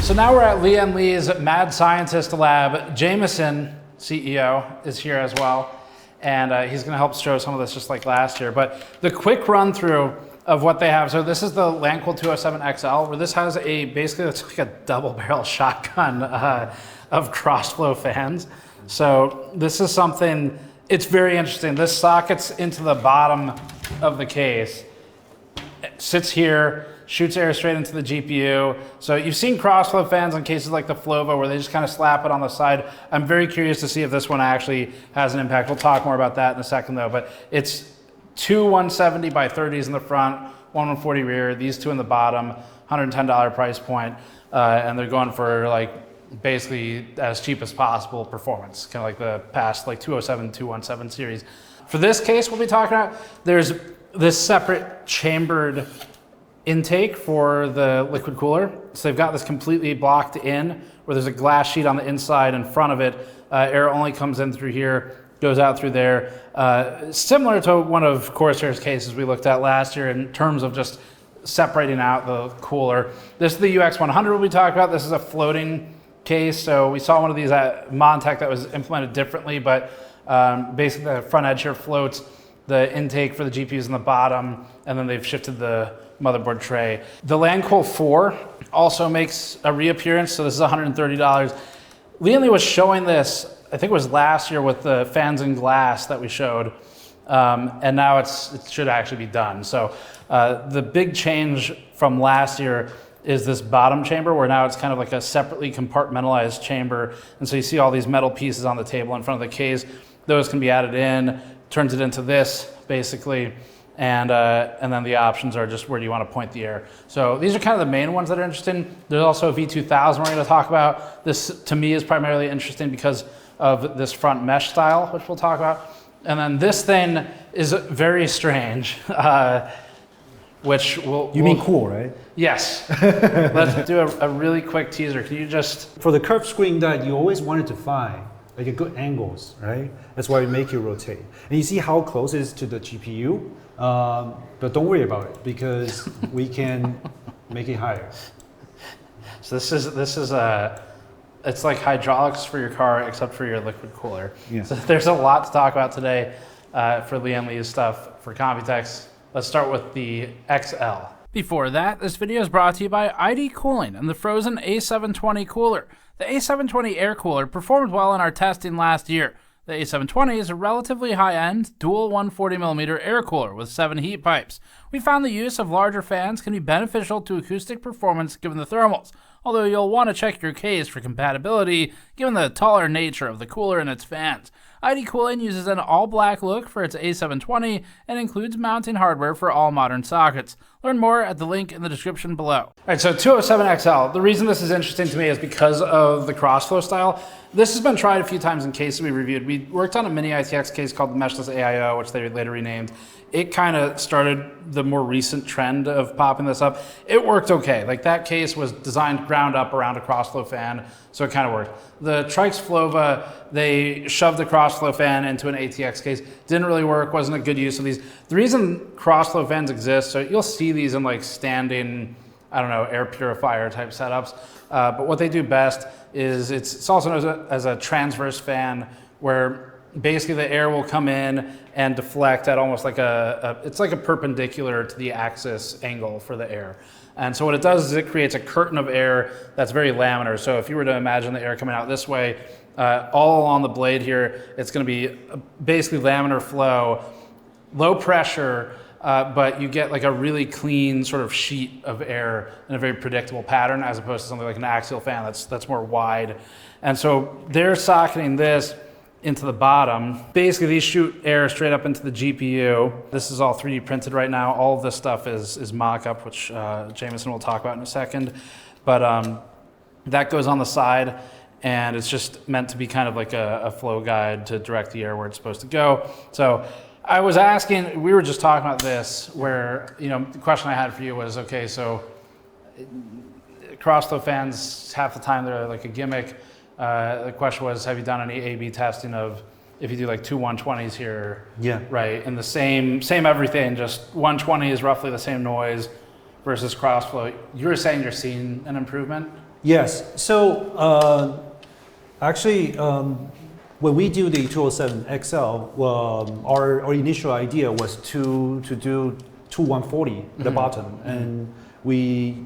So now we're at Lian Li's Mad Scientist Lab. Jameson, CEO, is here as well. And he's going to help show some of this just like last year. But the quick run through of what they have. So this is the Lancool 207XL, where this has basically it's like a double barrel shotgun of Crossflow fans. So this is something, it's very interesting. This sockets into the bottom of the case. It sits here, shoots air straight into the GPU. So you've seen Crossflow fans on cases like the Flova where they just kind of slap it on the side. I'm very curious to see if this one actually has an impact. We'll talk more about that in a second though, but it's two 170 by 30s in the front, one 140 rear, these two in the bottom, $110 price point, and they're going for like basically as cheap as possible performance, kind of like the past like 207, 217 series. For this case we'll be talking about, there's this separate chambered intake for the liquid cooler. So they've got this completely blocked in where there's a glass sheet on the inside in front of it. Air only comes in through here, goes out through there. Similar to one of Corsair's cases we looked at last year in terms of just separating out the cooler. This is the UX100 we talked about. This is a floating case. So we saw one of these at Montech that was implemented differently, but basically the front edge here floats. The intake for the GPUs in the bottom, and then they've shifted the motherboard tray. The Lancool 4 also makes a reappearance, so this is $130. Lian Li was showing this, I think it was last year with the fans in glass that we showed, and now it should actually be done. So the big change from last year is this bottom chamber, where now it's kind of like a separately compartmentalized chamber, and so you see all these metal pieces on the table in front of the case. Those can be added in, turns it into this basically, and then the options are just where do you want to point the air. So these are kind of the main ones that are interesting. There's also a V2000 we're going to talk about. This to me is primarily interesting because of this front mesh style, which we'll talk about. And then this thing is very strange, which we'll... You mean cool, right? Yes. Let's do a really quick teaser. Can you just... For the curved screen that you always wanted to find, like a good angles, right? That's why we make you rotate. And you see how close it is to the GPU, but don't worry about it because we can make it higher. So this is it's like hydraulics for your car except for your liquid cooler. Yeah. So there's a lot to talk about today for Lian Li's stuff for Computex. Let's start with the XL. Before that, this video is brought to you by ID Cooling and the Frozen A720 cooler. The A720 air cooler performed well in our testing last year. The A720 is a relatively high-end, dual 140mm air cooler with 7 heat pipes. We found the use of larger fans can be beneficial to acoustic performance given the thermals, although you'll want to check your case for compatibility given the taller nature of the cooler and its fans. ID Cooling uses an all-black look for its A720 and includes mounting hardware for all modern sockets. Learn more at the link in the description below. All right, so 207XL. The reason this is interesting to me is because of the Crossflow style. This has been tried a few times in cases we reviewed. We worked on a mini ITX case called the Meshless AIO, which they later renamed. It kind of started the more recent trend of popping this up. It worked okay. Like that case was designed ground up around a Crossflow fan, so it kind of worked. The Trikes Flova, they shoved the Crossflow fan into an ATX case. Didn't really work, wasn't a good use of these. The reason Crossflow fans exist, so you'll see these in like standing, I don't know, air purifier type setups. But what they do best is it's also known as a transverse fan, where basically the air will come in and deflect at almost like it's like a perpendicular to the axis angle for the air. And so what it does is it creates a curtain of air that's very laminar. So if you were to imagine the air coming out this way, all along the blade here, it's going to be basically laminar flow, low pressure, but you get like a really clean sort of sheet of air in a very predictable pattern, as opposed to something like an axial fan that's more wide. And so they're socketing this into the bottom. Basically, these shoot air straight up into the GPU. This is all 3D printed right now. All of this stuff is mock-up, which Jameson will talk about in a second. But that goes on the side, and it's just meant to be kind of like a flow guide to direct the air where it's supposed to go. So I was asking, we were just talking about this, where, you know, the question I had for you was, okay, so Crossflow fans, half the time they're like a gimmick. The question was, have you done any A/B testing of if you do like two 120s here, yeah, right, and the same everything, just 120 is roughly the same noise versus Crossflow. You were saying you're seeing an improvement? Yes. So actually, when we do the 207XL, our initial idea was to do 2140 at the bottom, and we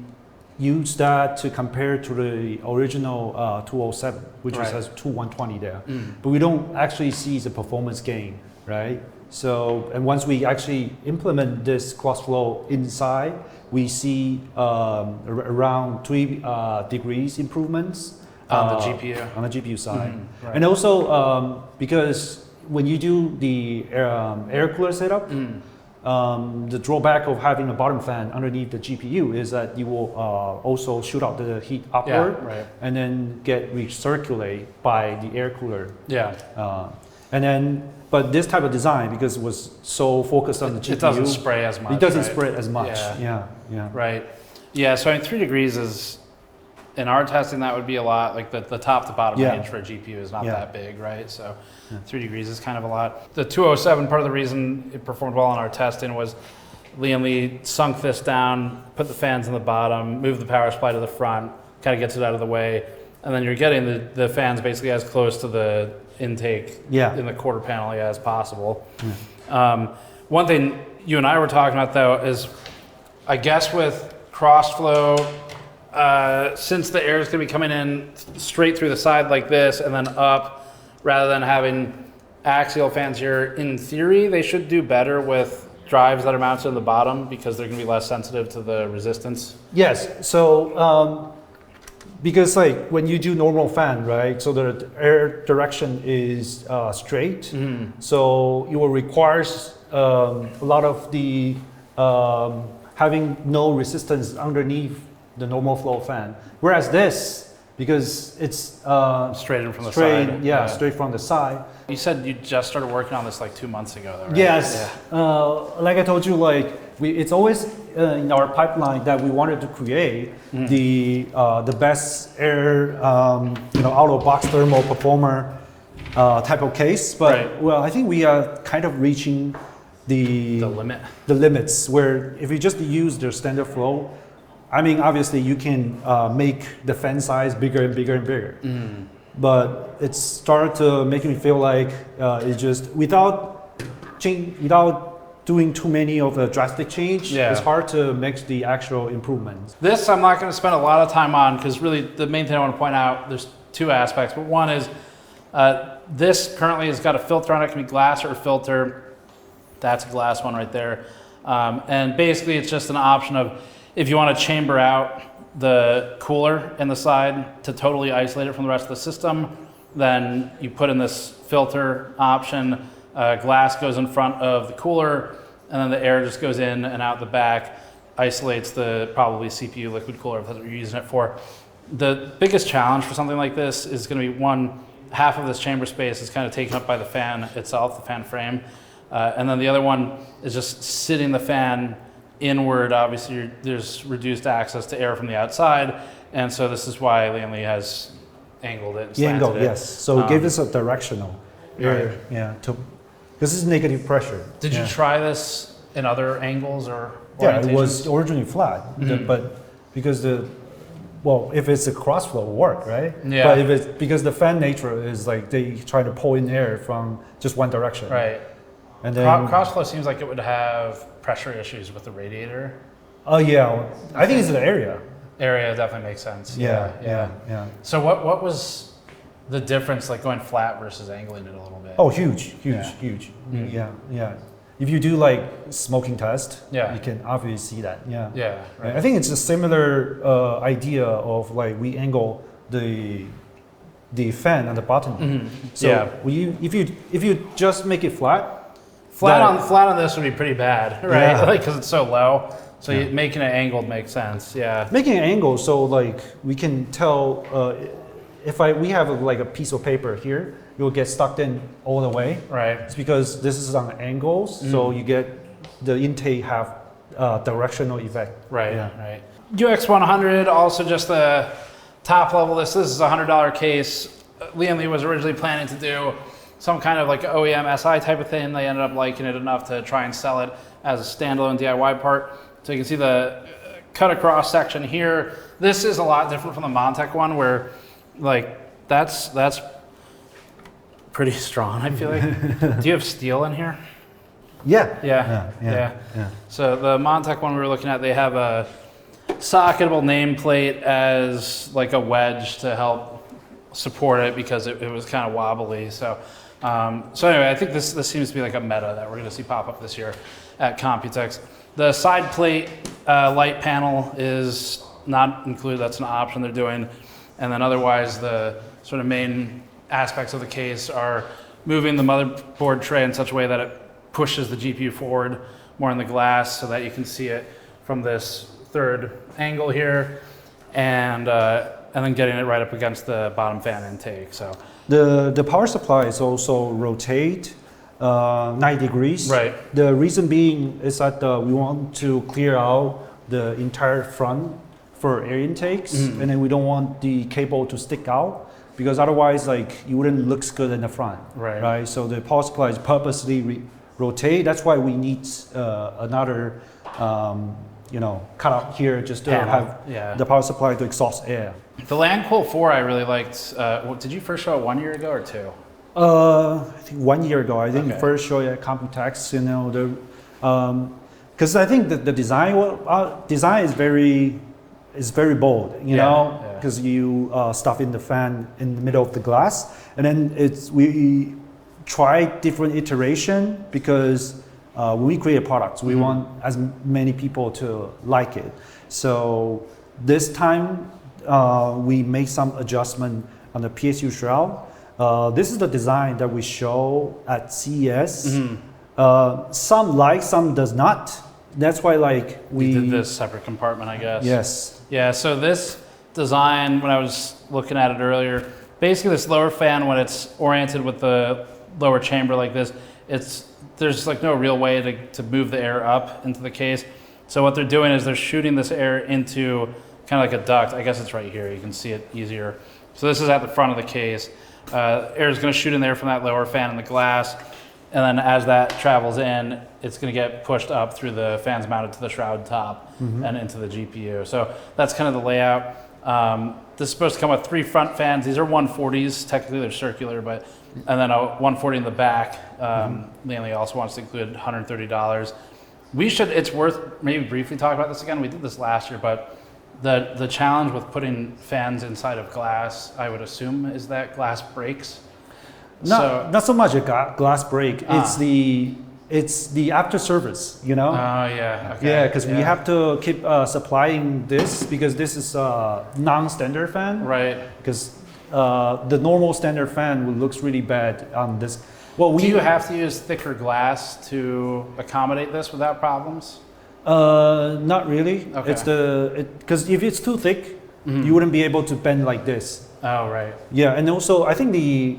use that to compare to the original 207, which has 2120 there. But we don't actually see the performance gain, right? So, and once we actually implement this Crossflow inside, we see around 3 degrees improvements on the GPU. On the GPU side. And also, because when you do the air cooler setup, the drawback of having a bottom fan underneath the GPU is that you will also shoot out the heat upward and then get recirculate by the air cooler. And then, but this type of design, because it was so focused on the GPU, it doesn't spray as much. It doesn't spray as much. Right. Yeah. So I mean, 3 degrees is, in our testing, that would be a lot. Like the top to bottom range for a GPU is not that big, right? So 3 degrees is kind of a lot. The 207, part of the reason it performed well in our testing was Lian Li sunk this down, put the fans in the bottom, moved the power supply to the front, kind of gets it out of the way, and then you're getting the fans basically as close to the intake in the quarter panel as possible. One thing you and I were talking about though is, I guess with Crossflow, since the air is going to be coming in straight through the side like this and then up, rather than having axial fans here, in theory they should do better with drives that are mounted in the bottom because they're going to be less sensitive to the resistance. Yes. So because like when you do normal fan, right, so the air direction is straight, so it will require a lot of the having no resistance underneath the normal flow fan. Whereas this, because it's straight in from the side. Straight from the side. You said you just started working on this like 2 months ago, though, right? Yes. Like I told you, like it's always in our pipeline that we wanted to create the best air, out of box thermal performer type of case. But well, I think we are kind of reaching the limits where if you just use the standard flow, I mean, obviously you can make the fan size bigger and bigger and bigger. But it started to make me feel like it just, without doing too many of a drastic change, it's hard to make the actual improvements. This I'm not going to spend a lot of time on because really the main thing I want to point out, there's 2 aspects. But one is this currently has got a filter on it. It can be glass or a filter. That's a glass one right there. And basically it's just an option of, if you want to chamber out the cooler in the side to totally isolate it from the rest of the system, then you put in this filter option. Glass goes in front of the cooler, and then the air just goes in and out the back, isolates the probably CPU liquid cooler if that's what you're using it for. The biggest challenge for something like this is going to be, one, half of this chamber space is kind of taken up by the fan itself, the fan frame. And then the other one is just sitting the fan inward. Obviously there's reduced access to air from the outside, and so this is why Lian Li has angled it. Angled, yes. So it gave us a directional air, because this is negative pressure. Did you try this in other angles or orientations? It was originally flat, but because if it's a Crossflow, it'll work, right? But if it's because the fan nature is like they try to pull in air from just one direction, right? And then Crossflow seems like it would have pressure issues with the radiator. Oh yeah, I think it's the area. Area definitely makes sense. Yeah. So what was the difference, like going flat versus angling it a little bit? Oh, huge. Yeah. If you do like smoking test, you can obviously see that. Right. I think it's a similar idea of like we angle the fan at the bottom. So if you just make it flat. Flat on this would be pretty bad, right? Like because it's so low. So making it angled makes sense. Yeah. Making it angled, so like we can tell if we have like a piece of paper here, it will get stuck in all the way. Right. It's because this is on angles, so you get the intake have directional effect. Right. Right. UX100, also just the top level. This is a $100 case. Lian Li was originally planning to do some kind of like OEM SI type of thing. They ended up liking it enough to try and sell it as a standalone DIY part. So you can see the cut across section here. This is a lot different from the Montec one where like that's pretty strong, I feel like. Do you have steel in here? Yeah. So the Montec one we were looking at, they have a socketable nameplate as like a wedge to help support it because it was kind of wobbly. So anyway, I think this seems to be like a meta that we're going to see pop up this year at Computex. The side plate light panel is not included. That's an option they're doing. And then otherwise, the sort of main aspects of the case are moving the motherboard tray in such a way that it pushes the GPU forward more in the glass so that you can see it from this third angle here, and then getting it right up against the bottom fan intake. So the power supply is also rotate 90 degrees. Right. The reason being is that we want to clear out the entire front for air intakes, and then we don't want the cable to stick out because otherwise, like, you wouldn't look good in the front. Right. So the power supply is purposely rotate. That's why we need another cutout here just to have the power supply to exhaust air. The Lancool 4 I really liked. Did you first show it 1 year ago or 2? I think 1 year ago. I think Okay. first show at Computex. Because I think that the design is very bold. You know, because you stuff in the fan in the middle of the glass, and then we try different iteration because when we create products, we want as many people to like it. So this time we make some adjustment on the PSU shroud. This is the design that we show at CES. Some like, some does not. That's why we did this separate compartment, I guess. Yes. Yeah, so this design, when I was looking at it earlier, basically this lower fan, when it's oriented with the lower chamber like this, there's like no real way to move the air up into the case. So what they're doing is they're shooting this air into kind of like a duct. I guess it's right here. You can see it easier. So this is at the front of the case. Air is going to shoot in there from that lower fan in the glass. And then as that travels in, it's going to get pushed up through the fans mounted to the shroud top and into the GPU. So that's kind of the layout. This is supposed to come with 3 front fans. These are 140s. Technically, they're circular, and then a 140 in the back. Lian Li also wants to include $130. It's worth maybe briefly talking about this again. We did this last year, but the challenge with putting fans inside of glass, I would assume, is that glass breaks. Not so much a glass break. It's the after service, you know? Okay. Yeah, because we have to keep supplying this because this is a non-standard fan. Right. Because the normal standard fan looks really bad on this. Well, do you have to use thicker glass to accommodate this without problems? Not really. Okay. Because if it's too thick, you wouldn't be able to bend like this. Oh, right. Yeah, and also I think the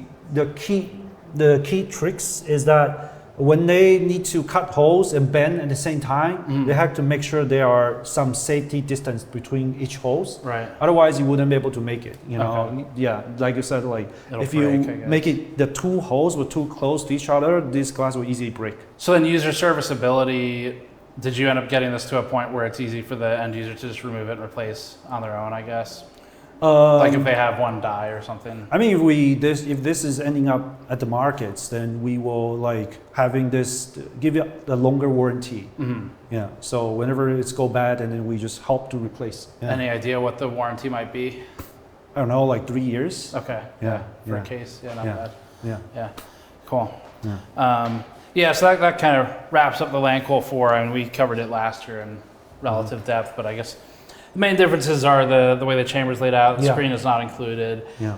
key tricks is that when they need to cut holes and bend at the same time, they have to make sure there are some safety distance between each holes. Right. Otherwise, you wouldn't be able to make it. You know. Okay. Yeah, like you said, It'll if break, you I guess. make it the 2 holes were too close to each other, this glass will easily break. So then user serviceability, did you end up getting this to a point where it's easy for the end user to just remove it and replace on their own, I guess? Like if they have one die or something. I mean, if this is ending up at the markets, then we will having this give you a longer warranty. Yeah. So whenever it's go bad, and then we just help to replace. Yeah. Any idea what the warranty might be? I don't know, 3 years. Okay. Yeah. For a case, not bad. Yeah. Cool. Yeah. So that kind of wraps up the Lancool 4, and we covered it last year in relative depth, but I guess the main differences are the way the chamber is laid out. The screen is not included. Yeah.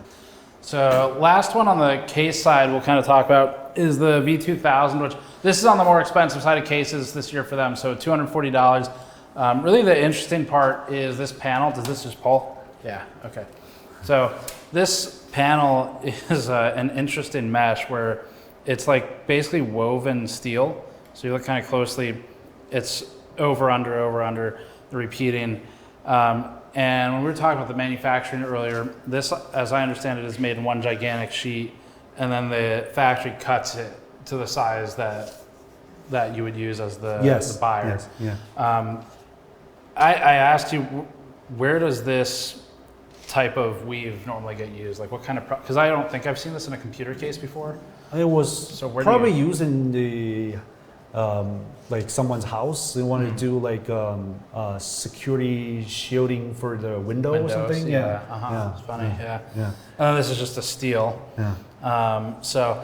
So last one on the case side we'll kind of talk about is the V2000, which this is on the more expensive side of cases this year for them, so $240. Really the interesting part is this panel. Does this just pull? Yeah, okay. So this panel is an interesting mesh where it's like basically woven steel. So you look kind of closely, it's over, under, repeating. And when we were talking about the manufacturing earlier, this, as I understand it, is made in one gigantic sheet, and then the factory cuts it to the size that you would use as the buyer. Yes. Yeah. I asked you, where does this type of weave normally get used? Like what kind of, because I don't think I've seen this in a computer case before. It was So where do probably you- used in the like someone's house. They want to do like security shielding for the window or something. Yeah. Yeah. It's funny. Yeah. Yeah. This is just a steel. Yeah. So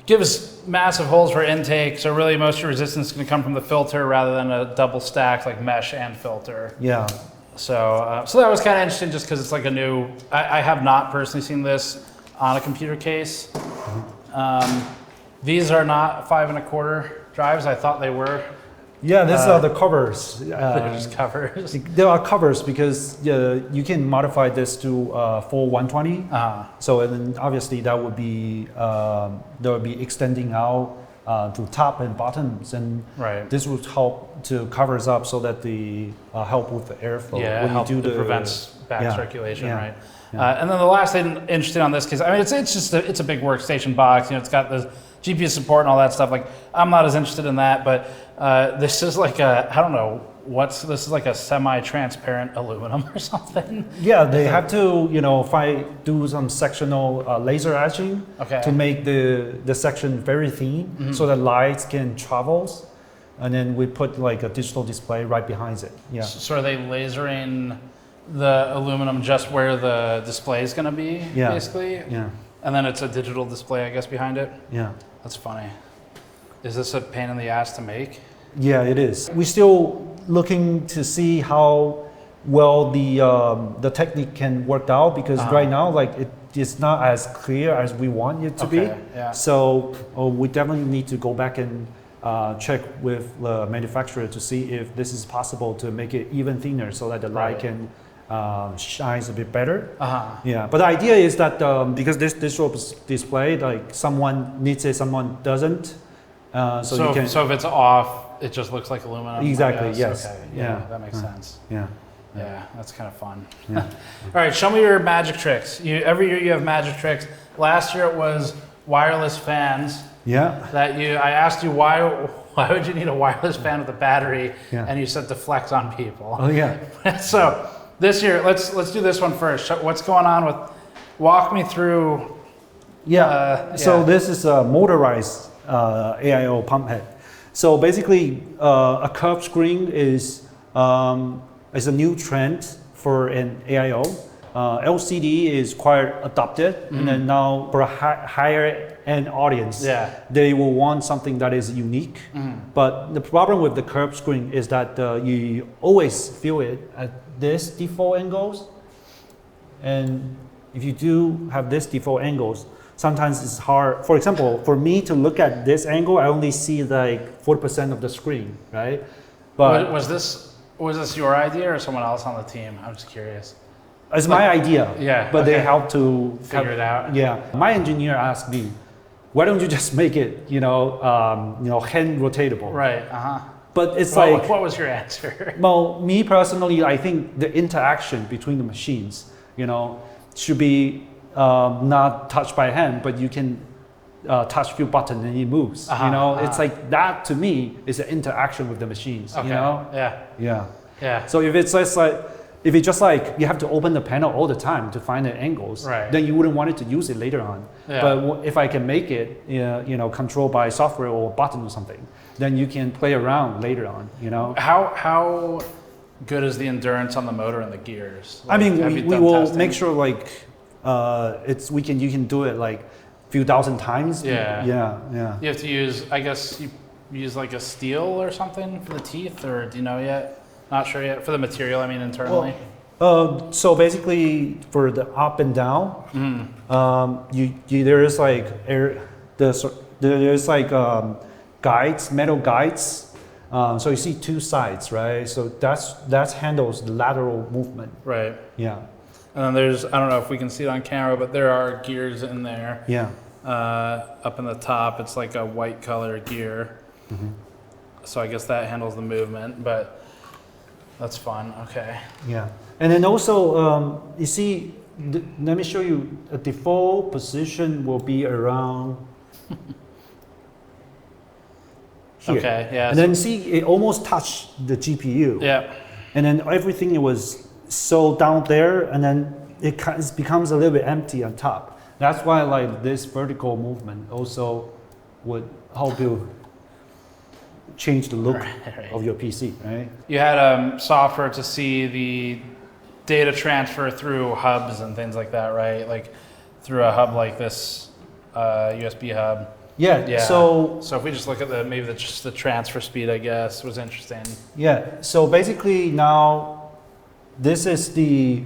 gives massive holes for intake. So really most of your resistance is going to come from the filter rather than a double stack like mesh and filter. Yeah. So so that was kind of interesting just because it's like a new, I have not personally seen this on a computer case. These are not 5 1/4 drives. I thought they were. Yeah, these are the covers. They're just covers. There are covers because you can modify this to full 120. So and then obviously that would be extending out to top and bottoms, and Right. this would help to covers up so that the help with the airflow Yeah, it prevents back Yeah, circulation, yeah, right? yeah. And then the last thing interesting on this case, I mean, it's just it's a big workstation box. You know, it's got the GPU support and all that stuff. Like, I'm not as interested in that, but this is like I don't know this is like a semi-transparent aluminum or something. Yeah, they have to, do some sectional laser etching Okay. to make the section very thin so that lights can travel. And then we put like a digital display right behind it. Yeah. So are they lasering the aluminum just where the display is going to be, Yeah. basically? Yeah. And then it's a digital display, I guess, behind it? Yeah. That's funny. Is this a pain in the ass to make? Yeah, it is. We're still looking to see how well the technique can work out because right now, like it is not as clear as we want it to be. Yeah. So we definitely need to go back and check with the manufacturer to see if this is possible to make it even thinner so that the light can shines a bit better. Yeah, but the idea is that because this digital display, like someone needs it, someone doesn't. So you can. So if it's off, it just looks like aluminum. Exactly, I guess. yes. Okay. Yeah. That makes sense. Yeah. Yeah, that's kind of fun. Yeah. All right, show me your magic tricks. Every year you have magic tricks. Last year it was wireless fans. Yeah. I asked you why would you need a wireless fan with a battery, Yeah. and you said to flex on people. Oh yeah. So this year, let's do this one first. What's going on with? Walk me through. Yeah. So this is a motorized AIO pump head. So basically, a curved screen is a new trend for an AIO. LCD is quite adopted, and then now for a higher end audience, they will want something that is unique. But the problem with the curved screen is that you always feel it at this default angles, and if you do have this default angles, sometimes it's hard. For example, for me to look at this angle, I only see like 40% of the screen, right? But was this your idea or someone else on the team? I'm just curious. it's my idea. Yeah, But they okay. help to Figure it out. Yeah. My engineer asked me, why don't you just make it, hand rotatable? Right. But it's What was your answer? well, me personally, I think the interaction between the machines, should be not touched by hand, but you can touch a few buttons and it moves. It's like that to me is an interaction with the machines. Okay. Yeah. Yeah. So if it's just like you have to open the panel all the time to find the angles, Right. then you wouldn't want it to use it later on. Yeah. But if I can make it, controlled by software or button or something, then you can play around later on. How good is the endurance on the motor and the gears? I mean, have you we done will testing? make sure like you can do it like few thousand times. Yeah. Yeah. You have to use, I guess you use like a steel or something for the teeth, or do you know yet? Not sure yet. For the material, I mean internally. So basically, for the up and down, there is like guides, metal guides. So you see two sides, right? So that handles the lateral movement. Right. Yeah. And then there's, I don't know if we can see it on camera, but there are gears in there. Yeah. Up in the top, it's like a white color gear. So I guess that handles the movement, but that's fun. Okay. Yeah. And then also, you see, let me show you, a default position will be around here. Okay, yeah. And then see, it almost touched the GPU. Yeah. and then everything was so down there, and then it becomes a little bit empty on top. That's why like this vertical movement also would help you change the look of your PC, right? You had software to see the data transfer through hubs and things like that, right? Like through a hub like this USB hub. Yeah. So if we just look at just the transfer speed, I guess was interesting. Yeah. So basically now this is the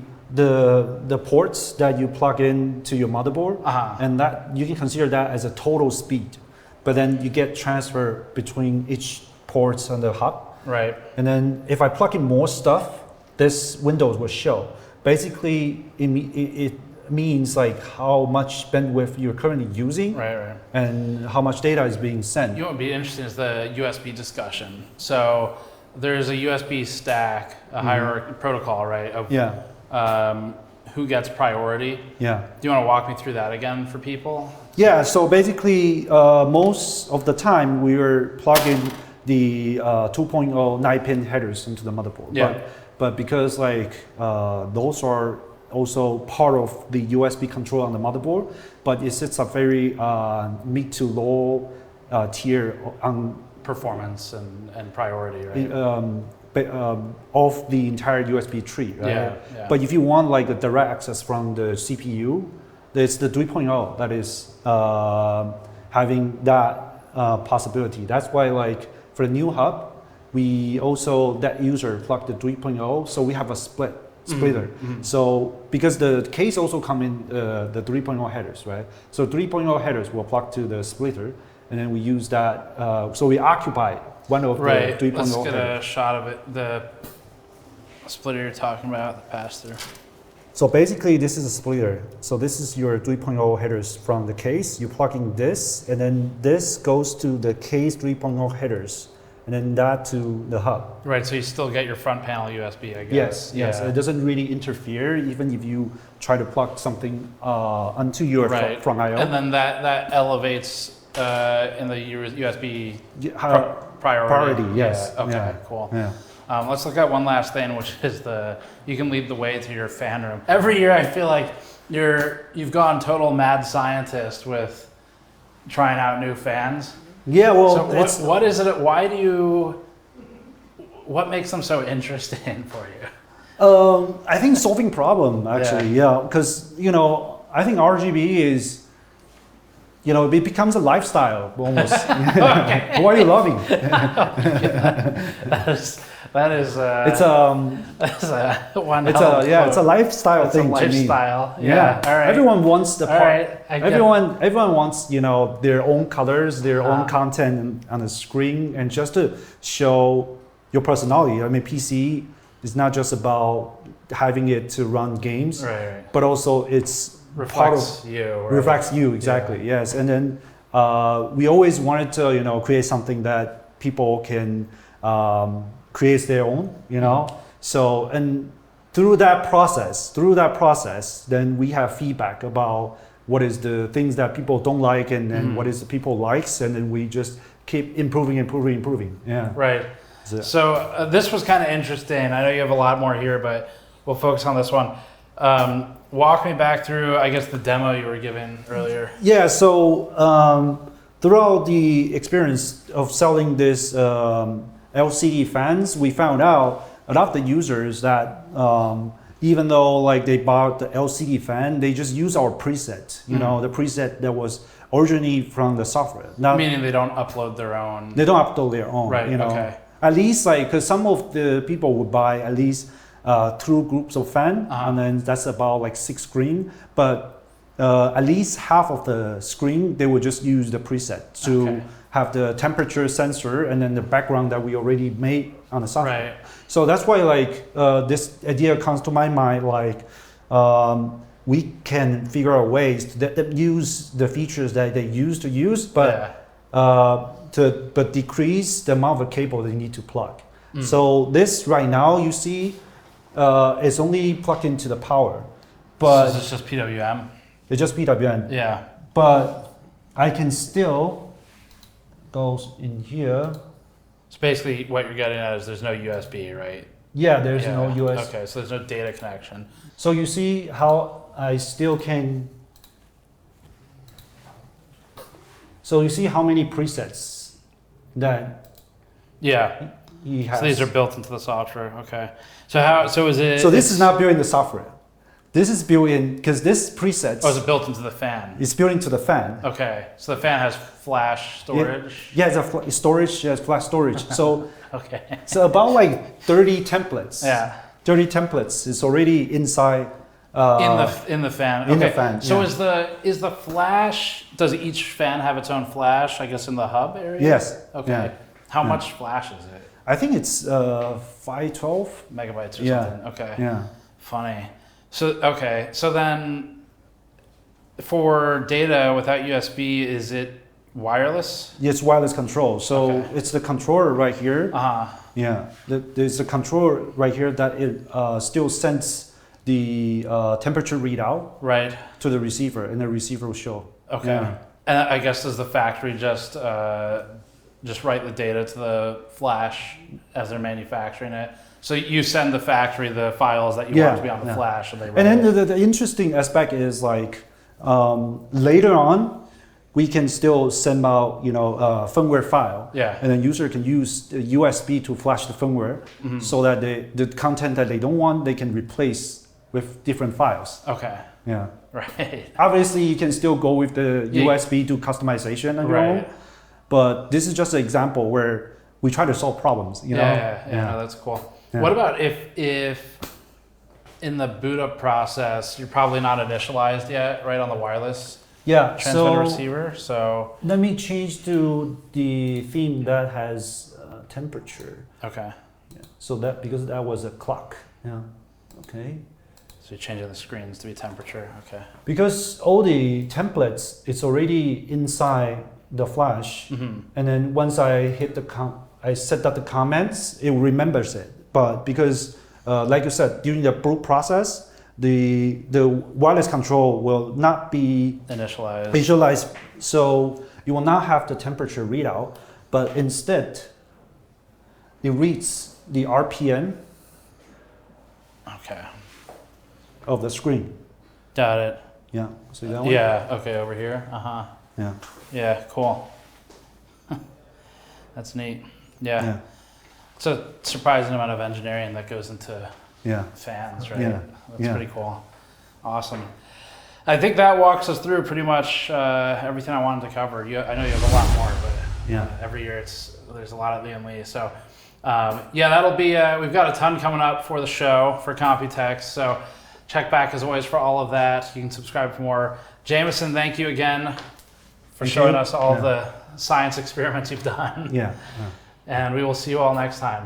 ports that you plug into your motherboard, and that you can consider that as a total speed. But then you get transfer between each ports on the hub. Right. And then if I plug in more stuff, this windows will show. Basically, it means like how much bandwidth you're currently using, right, and how much data is being sent. You know what would be interesting is the USB discussion. So there's a USB stack, a hierarchy protocol, right? Of, who gets priority. Yeah. Do you want to walk me through that again for people? Yeah, so basically most of the time we were plugging the 2.0 9-pin headers into the motherboard. Yeah. But because like those are also part of the USB control on the motherboard, but it sits a very mid to low tier on performance and priority, right? Of the entire USB tree, right? Yeah. But if you want like the direct access from the CPU, there's the 3.0 that is having that possibility. That's why like for the new hub, we also, that user plugged the 3.0, so we have a splitter. Mm-hmm. So because the case also come in the 3.0 headers, right? So 3.0 headers will plug to the splitter, and then we use that. So we occupy one of the 3.0 Let's get headers. a shot of it. The splitter you're talking about, the pass-through. So basically, this is a splitter. So this is your 3.0 headers from the case. You plug in this, and then this goes to the case 3.0 headers, and then that to the hub. Right, so you still get your front panel USB, I guess. Yes. It doesn't really interfere, even if you try to plug something onto your front I/O. And then that elevates in the USB priority. Yes. Yeah. Okay. Cool. Yeah. Let's look at one last thing, which is you can lead the way to your fan room. Every year, I feel like you've gone total mad scientist with trying out new fans. Yeah, well, so what is it? What makes them so interesting for you? I think solving problem actually, because I think RGB is, it becomes a lifestyle almost. Why are you loving? That is it's one. It's a lifestyle thing. It's a lifestyle. To me. Yeah. All right. Everyone wants the part. Right. Everyone wants their own colors, their own content on the screen, and just to show your personality. I mean, PC is not just about having it to run games, but also it's reflects you. Right? Reflects you exactly. Yeah. Yes, and then we always wanted to create something that people can create their own. So and through that process, then we have feedback about what is the things that people don't like, and then what is the people likes, and then we just keep improving. Yeah. Right. So this was kind of interesting. I know you have a lot more here, but we'll focus on this one. Walk me back through, I guess, the demo you were giving earlier. Yeah. So throughout the experience of selling this LCD fans, we found out a lot of the users that even though like they bought the LCD fan, they just use our preset, the preset that was originally from the software. Now, meaning they don't upload their own. They don't upload their own, right? Okay. At least because some of the people would buy at least through groups of fan, and then that's about like 6 screen, but at least half of the screen they would just use the preset to have the temperature sensor and then the background that we already made on the software. Right. So that's why this idea comes to my mind, we can figure out ways that use the features that they used to use, but but decrease the amount of cable they need to plug. So this right now you see is only plugged into the power, but so it's just PWM. It's just PWM. Yeah. But I can still go in here. So basically, what you're getting at is there's no USB, right? Yeah, there's no US. Okay, so there's no data connection. So you see how I still can. So you see how many presets that Yeah. he has. So these are built into the software. Okay. So how? So is it? So this is not built in the software. This is built in because this preset Oh, is it built into the fan? is built into the fan. Okay. So the fan has flash storage. Yeah, it's a storage. Yes, flash storage. So Okay. so about like 30 templates. Yeah. 30 templates is already inside. In the fan. in the Okay. fan, So yeah. is the flash? Does each fan have its own flash? I guess in the hub area. Yes. Okay. Yeah. How Yeah. much flash is it? I think it's 512. Megabytes or Yeah. something. Okay. Yeah. Funny. So okay. So then, for data without USB, is it wireless? It's wireless control. So Okay. it's the controller right here. Uh-huh. Yeah. There's a controller right here that it still sends the temperature readout Right. to the receiver, and the receiver will show. Okay. Yeah. And I guess does the factory just write the data to the flash as they're manufacturing it? So you send the factory the files that you want to be on the flash, and they write And then it. the interesting aspect is like later on, we can still send out firmware file. Yeah. And then user can use the USB to flash the firmware, so that the content that they don't want, they can replace with different files. Okay. Yeah. Right. Obviously, you can still go with the Yeah. USB to customization on your own, Right. but this is just an example where we try to solve problems. You know. Yeah. No, that's cool. Yeah. What about if in the boot up process you're probably not initialized yet, right, on the wireless Yeah. transmitter So receiver? So let me change to the theme that has temperature. okay. Yeah. So that because that was a clock. Yeah. Okay. So you're changing the screens to be temperature. Okay. Because all the templates, it's already inside the flash, and then once I hit I set up the comments, it remembers it. But because, like you said, during the boot process, the wireless control will not be Initialized. visualized, so you will not have the temperature readout, but instead, it reads the RPM Okay. of the screen. Got it. Yeah. See that one? Yeah. Okay. Over here. Uh-huh. Yeah. Yeah. Cool. That's neat. Yeah. Yeah. It's a surprising amount of engineering that goes into Yeah. fans, right? Yeah. That's Yeah. pretty cool. Awesome. I think that walks us through pretty much everything I wanted to cover. I know you have a lot more, but Yeah. every year there's a lot at Lian Li. So yeah, that'll be we've got a ton coming up for the show for Computex. So check back as always for all of that. You can subscribe for more. Jameson, thank you again for Thank showing you. us all Yeah. the science experiments you've done. Yeah. And we will see you all next time.